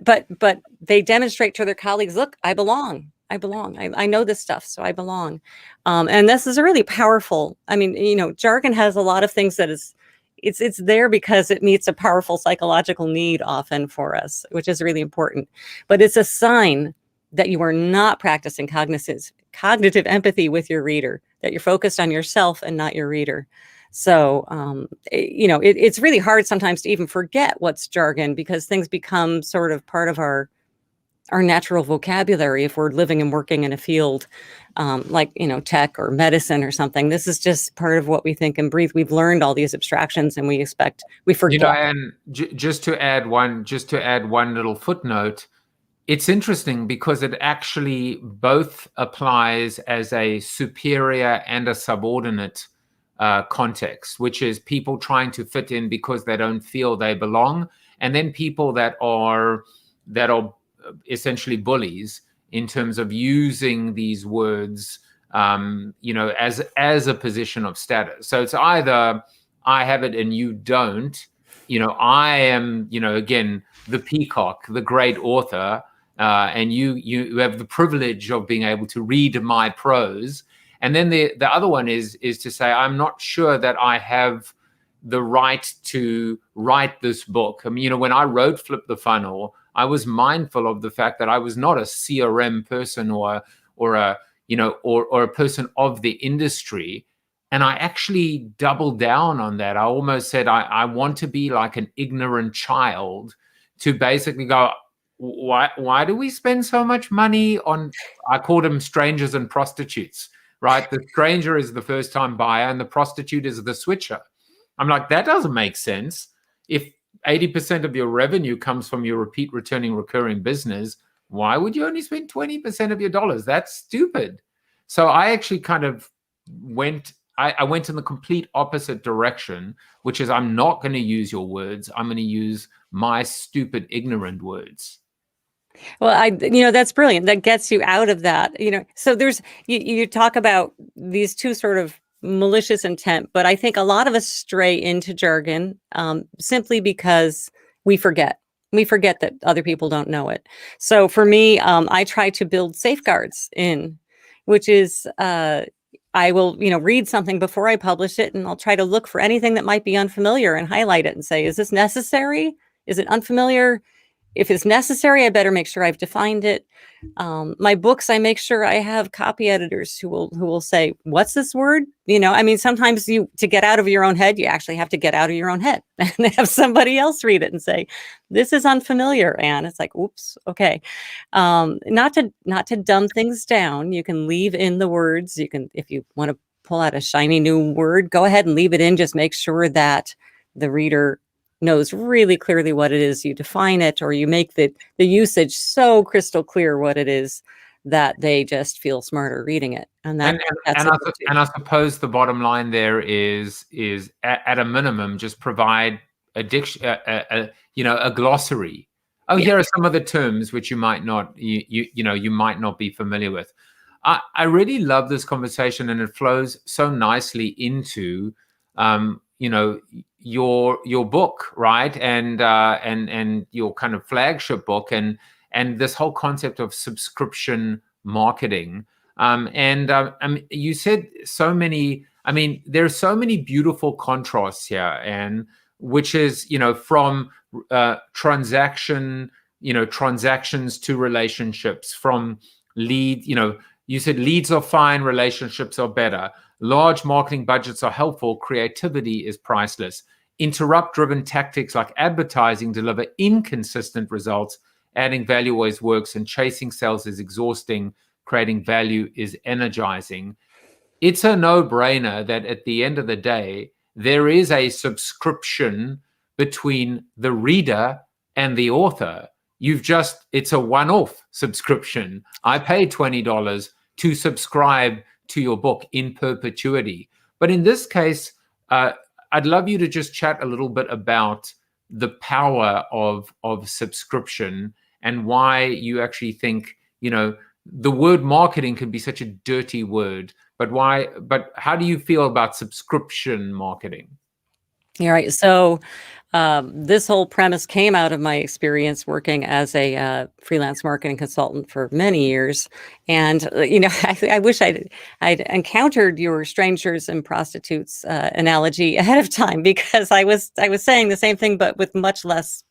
they demonstrate to their colleagues, look, I belong. I know this stuff, so I belong. And this is a really powerful. I mean, jargon has a lot of things that it's there because it meets a powerful psychological need often for us, which is really important. But it's a sign that you are not practicing cognitive empathy with your reader, that you're focused on yourself and not your reader. So, it's really hard sometimes to even forget what's jargon because things become sort of part of our natural vocabulary if we're living and working in a field like tech or medicine or something. This is just part of what we think and breathe. We've learned all these abstractions and we forget. And just to add one little footnote, it's interesting because it actually both applies as a superior and a subordinate context, which is people trying to fit in because they don't feel they belong, and then people that are essentially bullies in terms of using these words, as a position of status. So it's either I have it and you don't. I am, again, the peacock, the great author, and you have the privilege of being able to read my prose. And then the other one is to say, I'm not sure that I have the right to write this book. I mean, when I wrote Flip the Funnel, I was mindful of the fact that I was not a CRM person or a person of the industry. And I actually doubled down on that. I almost said, I want to be like an ignorant child to basically go, why do we spend so much money on, I call them strangers and prostitutes, right? The stranger is the first time buyer and the prostitute is the switcher. I'm like, that doesn't make sense. If 80% of your revenue comes from your repeat returning recurring business, why would you only spend 20% of your dollars? That's stupid. So I actually kind of went in the complete opposite direction, which is I'm not going to use your words. I'm going to use my stupid, ignorant words. Well, that's brilliant. That gets you out of that, so there's, you talk about these two sort of malicious intent, but I think a lot of us stray into jargon simply because we forget that other people don't know it. So for me, I try to build safeguards in, which is I will, read something before I publish it, and I'll try to look for anything that might be unfamiliar and highlight it and say, is this necessary? Is it unfamiliar? If it's necessary, I better make sure I've defined it. My books, I make sure I have copy editors who will say, what's this word? Sometimes to get out of your own head, you actually have to get out of your own head and have somebody else read it and say, this is unfamiliar. And it's like, oops, okay. Not to dumb things down. You can leave in the words. You can, if you want to pull out a shiny new word, go ahead and leave it in. Just make sure that the reader knows really clearly what it is. You define it, or you make the usage so crystal clear what it is that they just feel smarter reading it. And I suppose the bottom line there is at a minimum, just provide a glossary. Here are some of the terms which you might not you might not be familiar with. I really love this conversation, and it flows so nicely into your book, right? And your kind of flagship book, and this whole concept of subscription marketing. You said so many, there are so many beautiful contrasts here, and which is, from transactions to relationships, from lead, you said leads are fine, relationships are better. Large marketing budgets are helpful. Creativity is priceless. Interrupt-driven tactics like advertising deliver inconsistent results. Adding value always works, and chasing sales is exhausting. Creating value is energizing. It's a no-brainer that at the end of the day, there is a subscription between the reader and the author. It's a one-off subscription. I pay $20 to subscribe to your book in perpetuity. But in this case, I'd love you to just chat a little bit about the power of subscription and why you actually think, the word marketing can be such a dirty word, but how do you feel about subscription marketing? All right. So this whole premise came out of my experience working as a freelance marketing consultant for many years. And, I wish I'd encountered your strangers and prostitutes analogy ahead of time, because I was saying the same thing, but with much less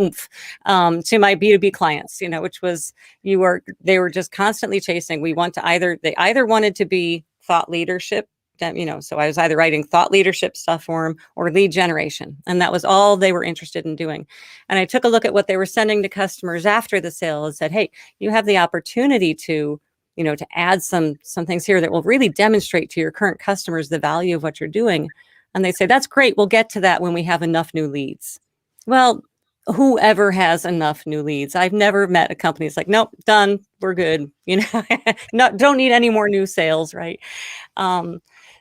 oomph to my B2B clients, which was they were just constantly chasing. They either wanted to be thought leadership, so I was either writing thought leadership stuff for them or lead generation. And that was all they were interested in doing. And I took a look at what they were sending to customers after the sale and said, hey, you have the opportunity to add some things here that will really demonstrate to your current customers the value of what you're doing. And they say, that's great. We'll get to that when we have enough new leads. Well, whoever has enough new leads. I've never met a company that's like, nope, done, we're good. Don't need any more new sales, right?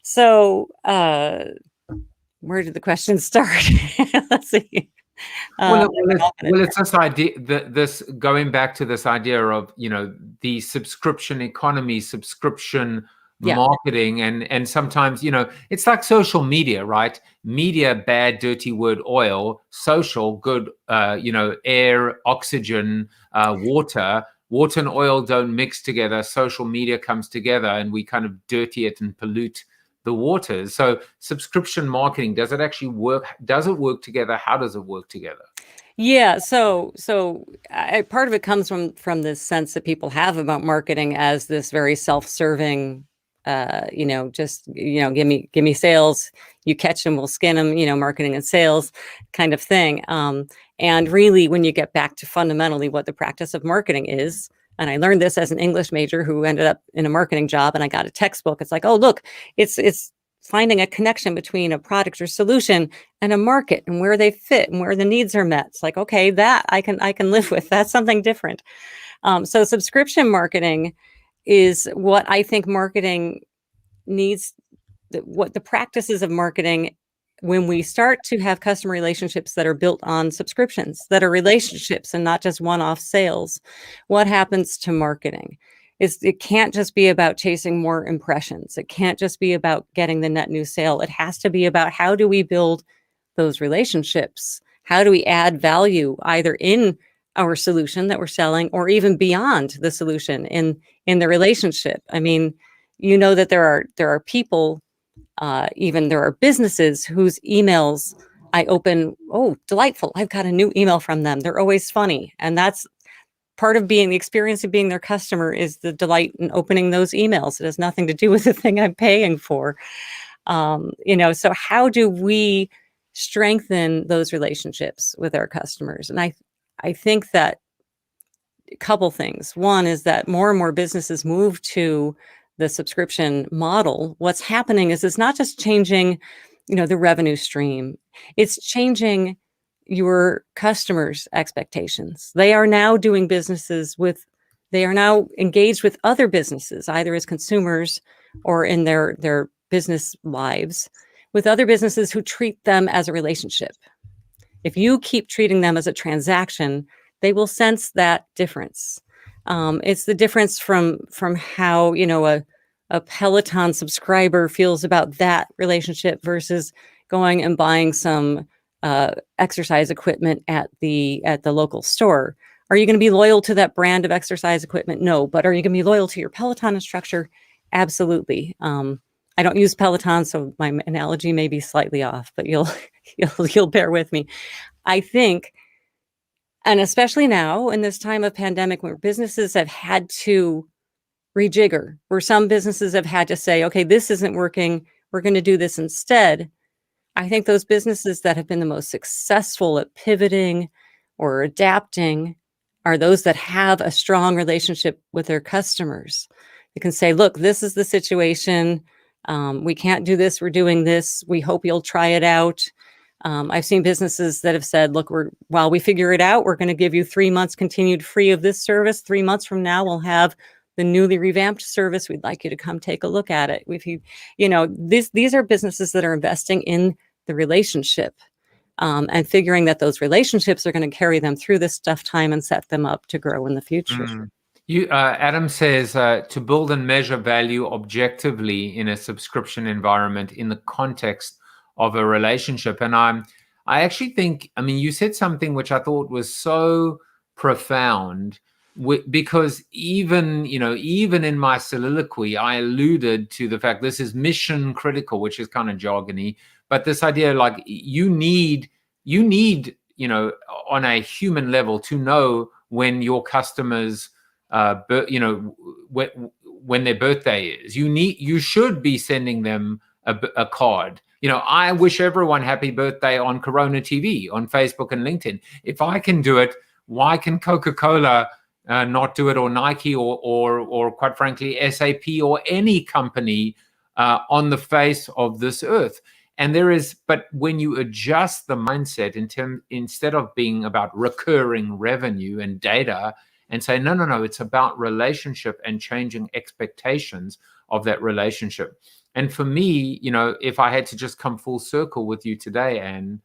So where did the question start? Let's see. It's this idea this going back to this idea of the subscription economy, subscription marketing, and sometimes it's like social media, right? Media, bad, dirty word, oil. Social, good, air, oxygen, water. Water and oil don't mix together. Social media comes together, and we kind of dirty it and pollute the waters. So subscription marketing, does it actually work? Does it work together? How does it work together? Yeah, so part of it comes from this sense that people have about marketing as this very self-serving, give me sales, you catch them, we'll skin them, marketing and sales kind of thing. And really, when you get back to fundamentally what the practice of marketing is, and I learned this as an English major who ended up in a marketing job, and I got a textbook. It's like, oh, look, it's finding a connection between a product or solution and a market and where they fit and where the needs are met. It's like, okay, that I can live with. That's something different. So subscription marketing is what I think marketing needs, what the practices of marketing, when we start to have customer relationships that are built on subscriptions, that are relationships and not just one-off sales, what happens to marketing? It can't just be about chasing more impressions. It can't just be about getting the net new sale. It has to be about how do we build those relationships? How do we add value either in our solution that we're selling or even beyond the solution in the relationship? I mean, that there are people, even there are businesses whose emails I open, oh, delightful, I've got a new email from them. They're always funny. And that's part of the experience of being their customer, is the delight in opening those emails. It has nothing to do with the thing I'm paying for. So how do we strengthen those relationships with our customers? And I think that a couple things. One is that more and more businesses move to the subscription model. What's happening is it's not just changing, the revenue stream. It's changing your customers' expectations. They are now doing they are now engaged with other businesses, either as consumers or in their business lives, with other businesses who treat them as a relationship. If you keep treating them as a transaction, they will sense that difference. It's the difference from how, a Peloton subscriber feels about that relationship versus going and buying some exercise equipment at the local store. Are you going to be loyal to that brand of exercise equipment? No. But are you going to be loyal to your Peloton instructor? Absolutely. I don't use Peloton, so my analogy may be slightly off, but you'll bear with me. I think, and especially now in this time of pandemic, where businesses have had to rejigger, where some businesses have had to say, okay, this isn't working, we're going to do this instead. I think those businesses that have been the most successful at pivoting or adapting are those that have a strong relationship with their customers. You can say, look, this is the situation. We can't do this. We're doing this. We hope you'll try it out. I've seen businesses that have said, look, while we figure it out, we're going to give you 3 months continued free of this service. 3 months from now, we'll have the newly revamped service. We'd like you to come take a look at it. These are businesses that are investing in the relationship, and figuring that those relationships are going to carry them through this tough time and set them up to grow in the future. Adam says to build and measure value objectively in a subscription environment in the context of a relationship. And I actually think, you said something which I thought was so profound, because even in my soliloquy, I alluded to the fact this is mission critical, which is kind of jargony, but this idea, like, you need, on a human level, to know when your customers, when their birthday is. You should be sending them a card. I wish everyone happy birthday on CoronaTV, on Facebook and LinkedIn. If I can do it, why can Coca-Cola not do it, or Nike, or quite frankly, SAP, or any company on the face of this earth? But when you adjust the mindset instead of being about recurring revenue and data, and say, no, it's about relationship and changing expectations of that relationship. And for me, if I had to just come full circle with you today, Anne,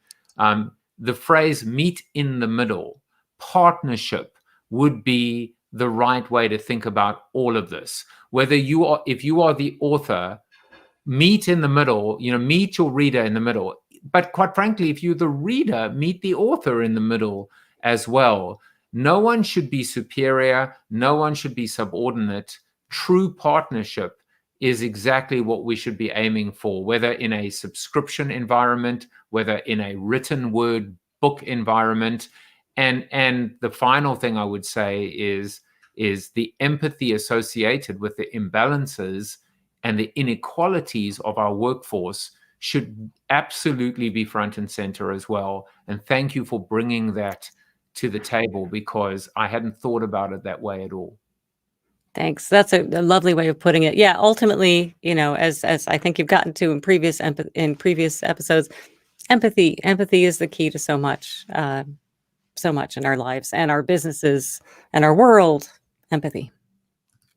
the phrase meet in the middle, partnership, would be the right way to think about all of this. If you are the author, meet in the middle, meet your reader in the middle. But quite frankly, if you're the reader, meet the author in the middle as well. No one should be superior. No one should be subordinate. True partnership is exactly what we should be aiming for, whether in a subscription environment, whether in a written word book environment. And the final thing I would say is the empathy associated with the imbalances and the inequalities of our workforce should absolutely be front and center as well. And thank you for bringing that to the table, because I hadn't thought about it that way at all. Thanks. That's a lovely way of putting it. Yeah, ultimately, as I think you've gotten to in previous episodes, empathy is the key to so much in our lives and our businesses and our world. Empathy.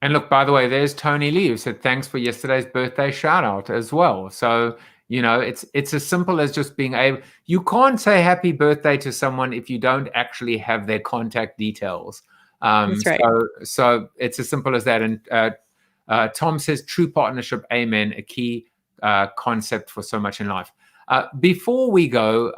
And look, by the way, there's Tony Lee, who said thanks for yesterday's birthday shout out as well. So, it's as simple as just being able. You can't say happy birthday to someone if you don't actually have their contact details. That's right. So it's as simple as that. And Tom says, true partnership, amen, a key concept for so much in life. Before we go,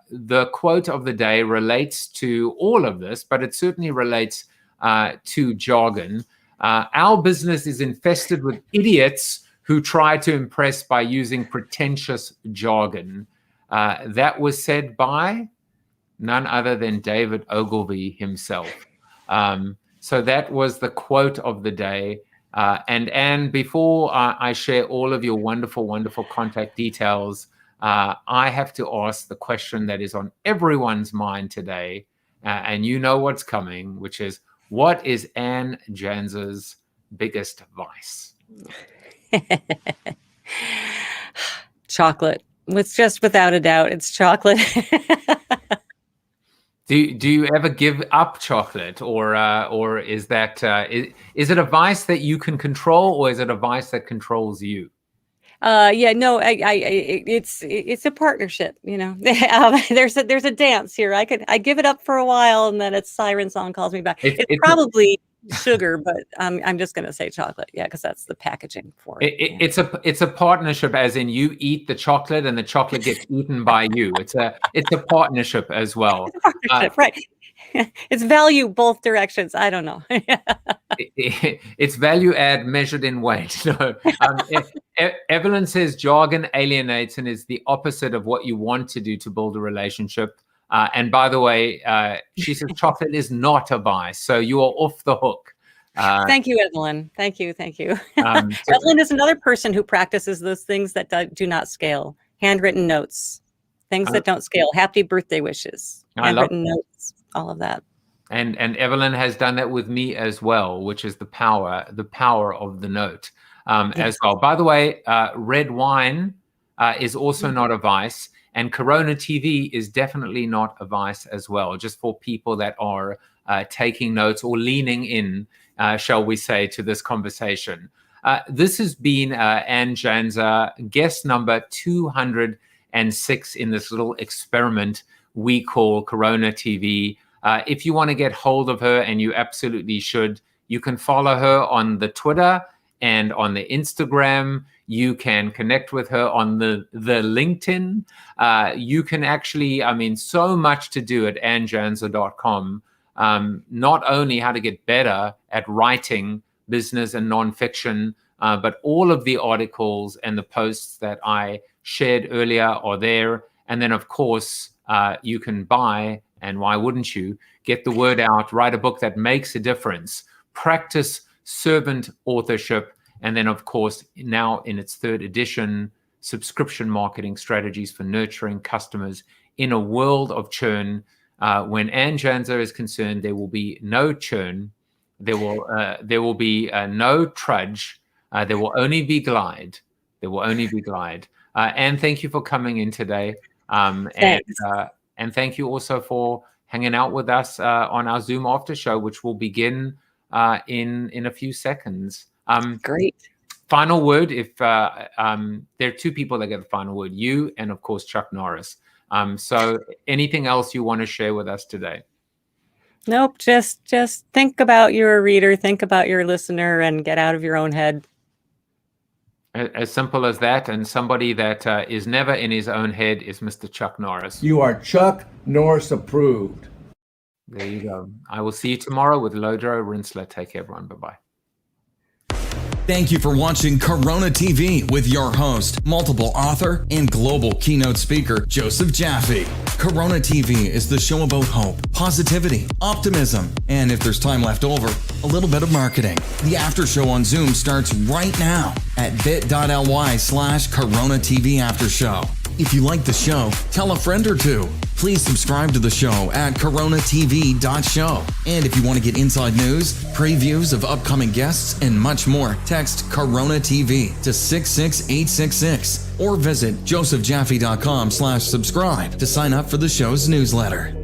the quote of the day relates to all of this, but it certainly relates to jargon. Our business is infested with idiots who try to impress by using pretentious jargon. That was said by none other than David Ogilvy himself. So that was the quote of the day. And before I share all of your wonderful, wonderful contact details, I have to ask the question that is on everyone's mind today, and you know what's coming, which is, what is Anne Janzer's biggest vice? Chocolate. It's just without a doubt, it's chocolate. Do you ever give up chocolate, or is that is it a vice that you can control, or is it a vice that controls you? Yeah, no, it's a partnership, there's a dance here. I give it up for a while, and then its siren song calls me back. It's probably sugar, but I'm just going to say chocolate. Yeah, because that's the packaging for it. It's a partnership, as in you eat the chocolate and the chocolate gets eaten by you. It's a partnership as well. It's a partnership, right? It's value both directions. I don't know. It's value add measured in weight. No. Evelyn says jargon alienates and is the opposite of what you want to do to build a relationship. And by the way, she says chocolate is not a vice, so you are off the hook. Thank you, Evelyn. Thank you. Evelyn is another person who practices those things that do not scale. Handwritten notes, things that don't scale. Happy birthday wishes, handwritten notes, all of that. And Evelyn has done that with me as well, which is the power of the note as well. By the way, red wine is also not a vice, and CoronaTV is definitely not a vice as well, just for people that are taking notes or leaning in shall we say, to this conversation. This has been Ann Janzer, guest number 206 in this little experiment we call Corona TV. If you want to get hold of her, and you absolutely should, you can follow her on the Twitter and on the Instagram. You can connect with her on the LinkedIn. You can actually, so much to do at annjanzer.com. Not only how to get better at writing business and nonfiction, but all of the articles and the posts that I shared earlier are there. And then, of course, you can buy, and why wouldn't you, get the word out, write a book that makes a difference, practice servant authorship, and then, of course, now in its 3rd edition, subscription marketing strategies for nurturing customers in a world of churn. When Ann Janzer is concerned, there will be no churn. There will be no trudge. There will only be glide. There will only be glide. Ann, thank you for coming in today. And thank you also for hanging out with us on our Zoom after show, which will begin in a few seconds. Great. Final word. If there are 2 people that get the final word, you and of course Chuck Norris. So anything else you want to share with us today? Nope. Just think about your reader, think about your listener, and get out of your own head. As simple as that. And somebody that is never in his own head is Mr. Chuck Norris. You are Chuck Norris approved. There you go. I will see you tomorrow with Lodro Rinsler. Take care, everyone. Bye-bye. Thank you for watching Corona TV with your host, multiple author and global keynote speaker, Joseph Jaffe. Corona TV is the show about hope, positivity, optimism, and if there's time left over, a little bit of marketing. The after show on Zoom starts right now at bit.ly/Corona TV After Show. If you like the show, tell a friend or 2. Please subscribe to the show at coronatv.show. And if you want to get inside news, previews of upcoming guests, and much more, text Corona TV to 66866 or visit josephjaffe.com/subscribe to sign up for the show's newsletter.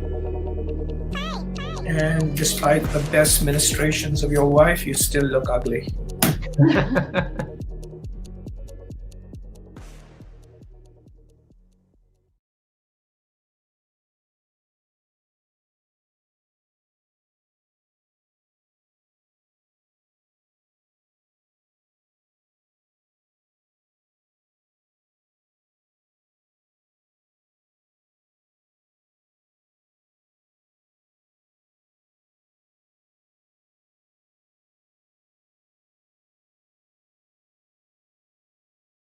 And despite the best ministrations of your wife, you still look ugly.